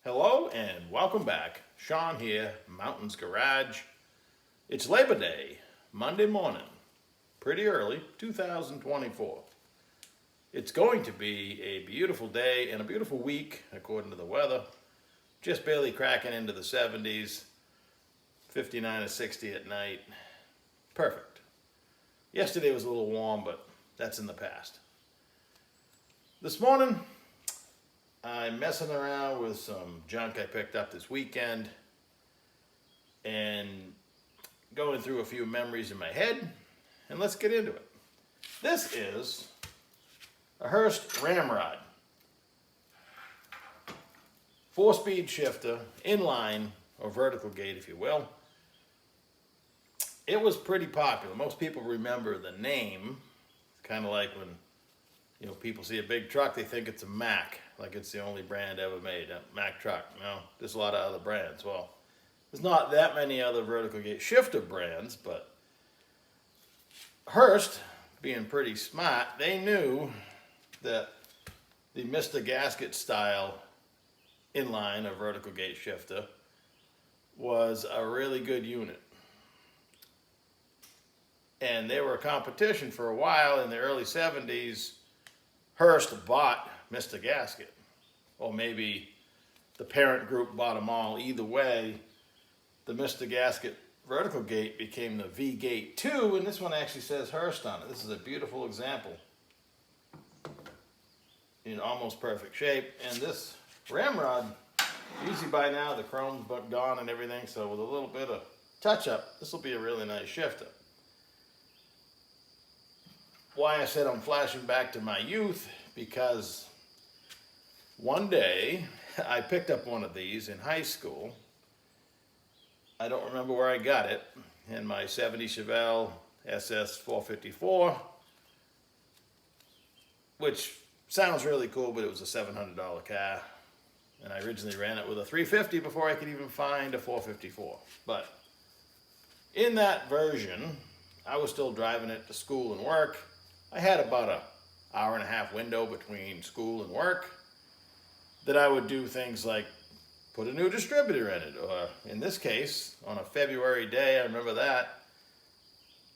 Hello and welcome back. Sean here, Mountains Garage. It's Labor Day, Monday morning, pretty early, 2024. It's going to be a beautiful day and a beautiful week, according to the weather. Just barely cracking into the 70s, 59 to 60 at night. Perfect. Yesterday was a little warm, but that's in the past. This morning, I'm messing around with some junk I picked up this weekend and going through a few memories in my head, and let's get into it. This is a Hurst ramrod. 4-speed shifter, inline or vertical gate if you will. It was pretty popular. Most people remember the name. It's kind of like when people see a big truck, they think it's a Mack, like it's the only brand ever made, a Mack truck. No, there's a lot of other brands. Well, there's not that many other vertical gate shifter brands, but Hurst, being pretty smart, they knew that the Mr. Gasket style inline or vertical gate shifter was a really good unit. And they were a competition for a while in the early 70s. Hurst bought Mr. Gasket, or maybe the parent group bought them all. Either way, the Mr. Gasket vertical gate became the V-Gate 2, and this one actually says Hurst on it. This is a beautiful example in almost perfect shape. And this ramrod, easy by now, the chrome's gone and everything, so with a little bit of touch-up, this will be a really nice shifter. Why I said I'm flashing back to my youth, because one day I picked up one of these in high school. I don't remember where I got it, in my 70 Chevelle SS 454, which sounds really cool, but it was a $700 car. And I originally ran it with a 350 before I could even find a 454. But in that version, I was still driving it to school and work. I had about an hour and a half window between school and work that I would do things like put a new distributor in it, or in this case, on a February day, I remember that,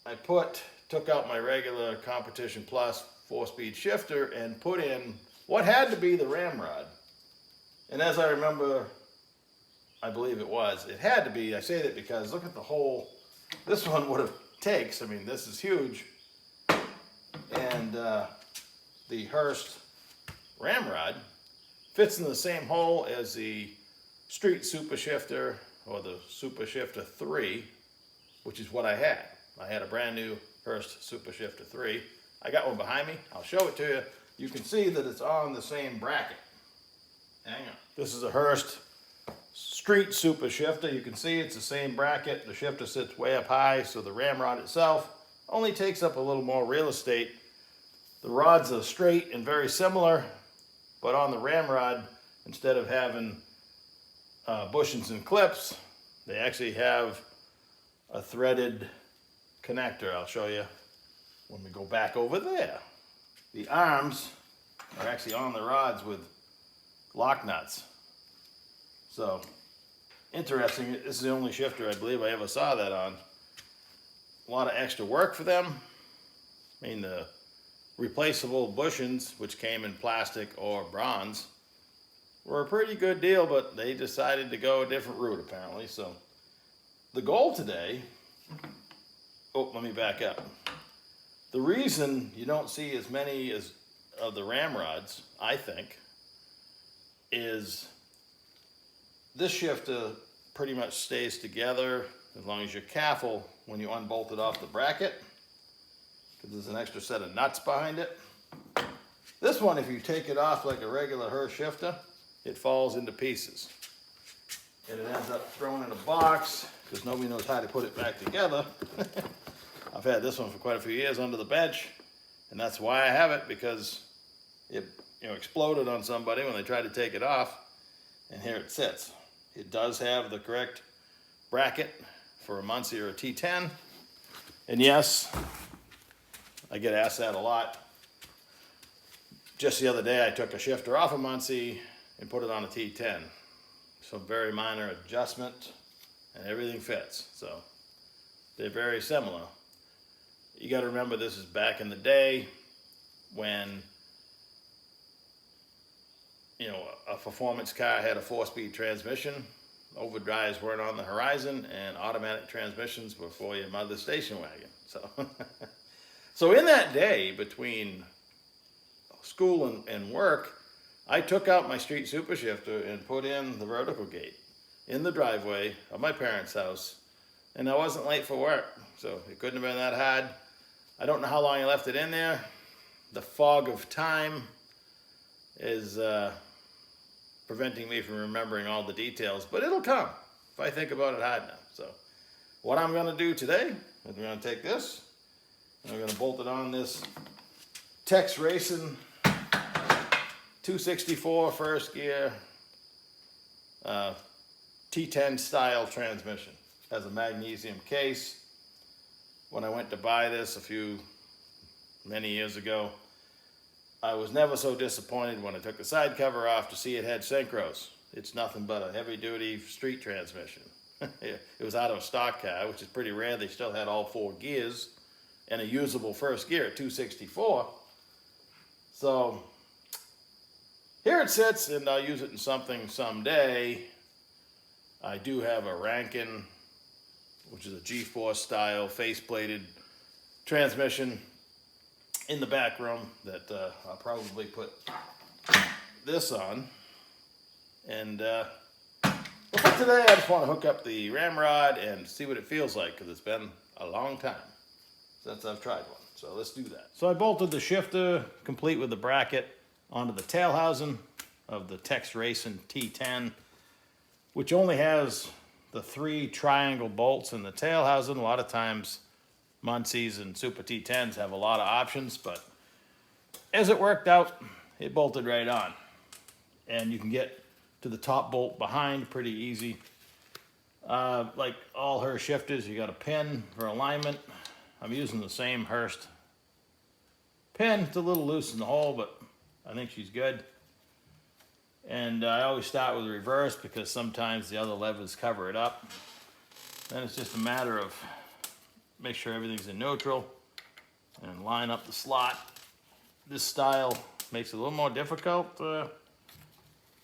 I took out my regular Competition Plus 4-speed shifter and put in what had to be the ramrod. And as I remember, I believe it had to be. I say that because look at the hole this one would have takes. I mean, this is huge. And the Hurst ramrod fits in the same hole as the Street Super Shifter, or the Super Shifter 3, which is what I had. I had a brand new Hurst Super Shifter 3. I got one behind me. I'll show it to you. You can see that it's on the same bracket. Hang on. This is a Hurst Street Super Shifter. You can see it's the same bracket. The shifter sits way up high, so the ramrod itself only takes up a little more real estate. The rods are straight and very similar, but on the ramrod, instead of having bushings and clips, they actually have a threaded connector. I'll show you when we go back over there. The arms are actually on the rods with lock nuts. So, interesting. This is the only shifter I believe I ever saw that on. A lot of extra work for them. I mean, the replaceable bushings, which came in plastic or bronze, were a pretty good deal, but they decided to go a different route apparently. So the goal today, let me back up. The reason you don't see as many of the ramrods, I think, is this shifter pretty much stays together as long as you're careful when you unbolt it off the bracket, because there's an extra set of nuts behind it. This one, if you take it off like a regular Hurst shifter, it falls into pieces. And it ends up thrown in a box because nobody knows how to put it back together. I've had this one for quite a few years under the bench, and that's why I have it, because it exploded on somebody when they tried to take it off, and here it sits. It does have the correct bracket for a Muncie or a T10, and yes, I get asked that a lot. Just the other day, I took a shifter off a Muncie and put it on a T10. some very minor adjustment, and everything fits. So they're very similar. You got to remember, this is back in the day when, you know, a performance car had a 4-speed transmission, overdrives weren't on the horizon, and automatic transmissions were for your mother's station wagon. So, so in that day between school and work, I took out my street super shifter and put in the vertical gate in the driveway of my parents' house, and I wasn't late for work, so it couldn't have been that hard. I don't know how long I left it in there. The fog of time is preventing me from remembering all the details, but it'll come if I think about it hard enough. So what I'm going to do today is we're going to take this and we're going to bolt it on this Tex Racing 264 first gear T10 style transmission. It has a magnesium case. When I went to buy this many years ago, I was never so disappointed when I took the side cover off to see it had synchros. It's nothing but a heavy duty street transmission. It was out of a stock car, which is pretty rare. They still had all 4 gears and a usable first gear at 264. So here it sits, and I'll use it in something someday. I do have a Rankin, which is a G-Force style face-plated transmission in the back room that I'll probably put this on. And but for today, I just want to hook up the ramrod and see what it feels like, because it's been a long time since I've tried one. So let's do that. So I bolted the shifter, complete with the bracket, onto the tail housing of the Tex Racing T10, which only has the 3 triangle bolts in the tail housing. A lot of times Muncies and Super T10s have a lot of options, but as it worked out, it bolted right on. And you can get to the top bolt behind pretty easy. Like all Hurst shifters, you got a pin for alignment. I'm using the same Hurst pin. It's a little loose in the hole, but I think she's good. And I always start with the reverse because sometimes the other levers cover it up. Then it's just a matter of make sure everything's in neutral and line up the slot. This style makes it a little more difficult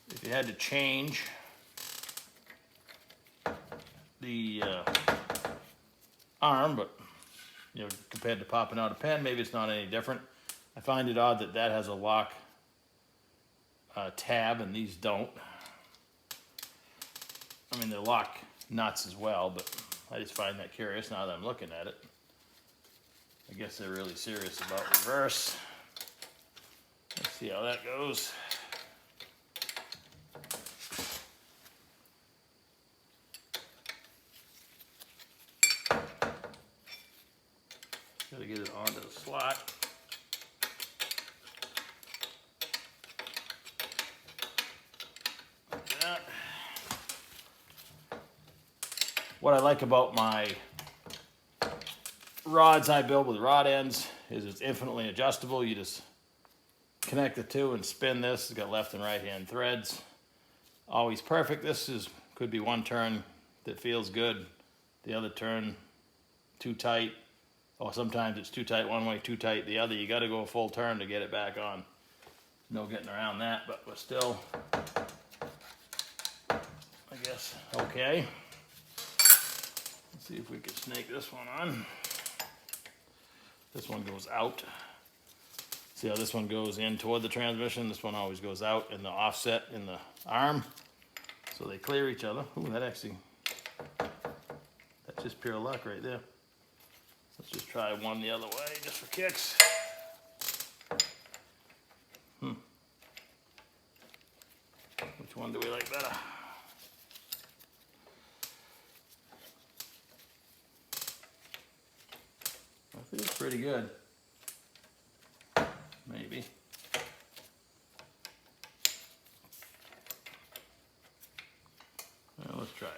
if you had to change the arm, but you know, compared to popping out a pen, maybe it's not any different. I find it odd that that has a lock tab and these don't. I mean, they lock nuts as well, but I just find that curious now that I'm looking at it. I guess they're really serious about reverse. Let's see how that goes. Gotta get it onto the slot. Like that. What I like about my rods I build with rod ends is it's infinitely adjustable. You just connect the two and spin this. It's got left and right hand threads. Always perfect. This could be one turn that feels good, the other turn too tight, or sometimes it's too tight one way, too tight the other. You got to go a full turn to get it back on. No getting around that, but we're still, I guess, okay. Let's see if we can snake this one on. This one goes out. See how this one goes in toward the transmission? This one always goes out in the offset in the arm. So they clear each other. Ooh, that's just pure luck right there. Let's just try one the other way, just for kicks. Which one do we like better? I think it's pretty good. Maybe. Well, let's try it.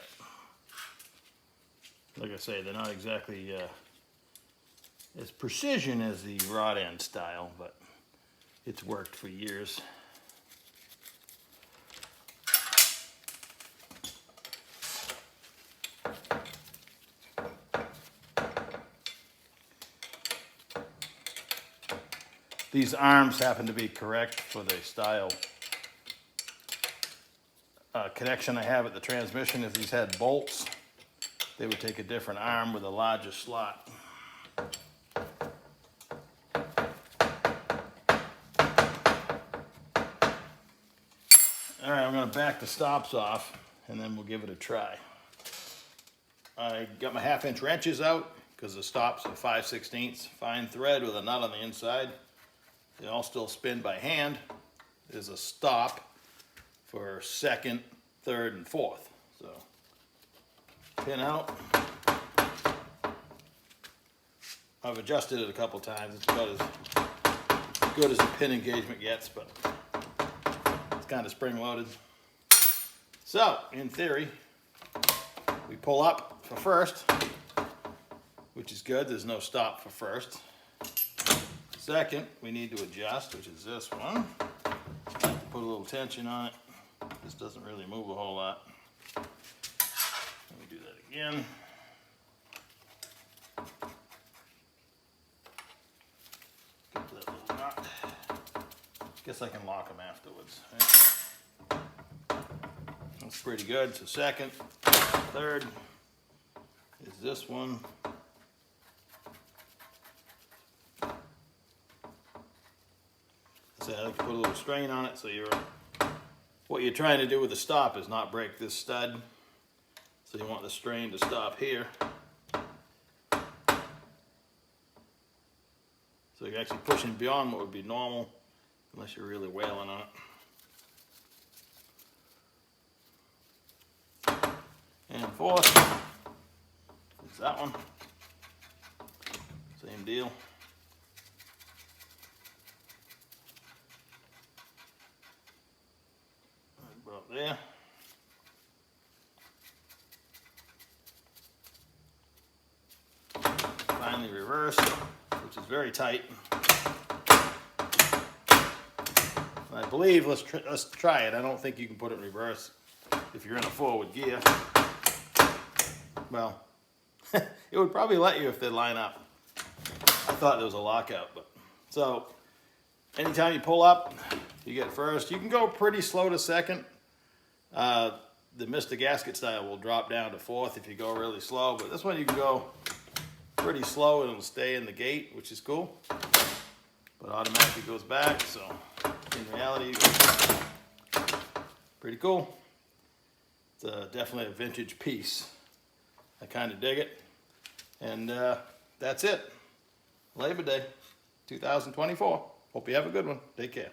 Like I say, they're not exactly as precision as the rod end style, but it's worked for years. These arms happen to be correct for the style connection I have at the transmission. If these had bolts, they would take a different arm with a larger slot. All right, I'm going to back the stops off and then we'll give it a try. I got my 1/2-inch wrenches out because the stops are 5/16 fine thread with a nut on the inside. They all still spin by hand. There's a stop for 2nd, 3rd, and 4th. So pin out. I've adjusted it a couple times. It's about as good as the pin engagement gets, but it's kind of spring-loaded. So, in theory, we pull up for 1st, which is good. There's no stop for 1st. 2nd, we need to adjust, which is this one. Put a little tension on it. This doesn't really move a whole lot. Let me do that again. Get that little knot. Guess I can lock them afterwards. Right? That's pretty good. So 2nd, 3rd is this one. I like to put a little strain on it, so what you're trying to do with the stop is not break this stud. So you want the strain to stop here. So you're actually pushing beyond what would be normal, unless you're really wailing on it. And 4th is that one. Same deal. About there. Finally reverse, which is very tight. I believe, let's try it. I don't think you can put it in reverse if you're in a forward gear. Well, it would probably let you if they line up. I thought there was a lockout, but so anytime you pull up, you get 1st. You can go pretty slow to 2nd. The Mr. Gasket style will drop down to 4th if you go really slow, but this one you can go pretty slow and it'll stay in the gate, which is cool. But automatically goes back, so in reality, pretty cool. It's definitely a vintage piece. I kind of dig it. And that's it. Labor Day 2024. Hope you have a good one. Take care.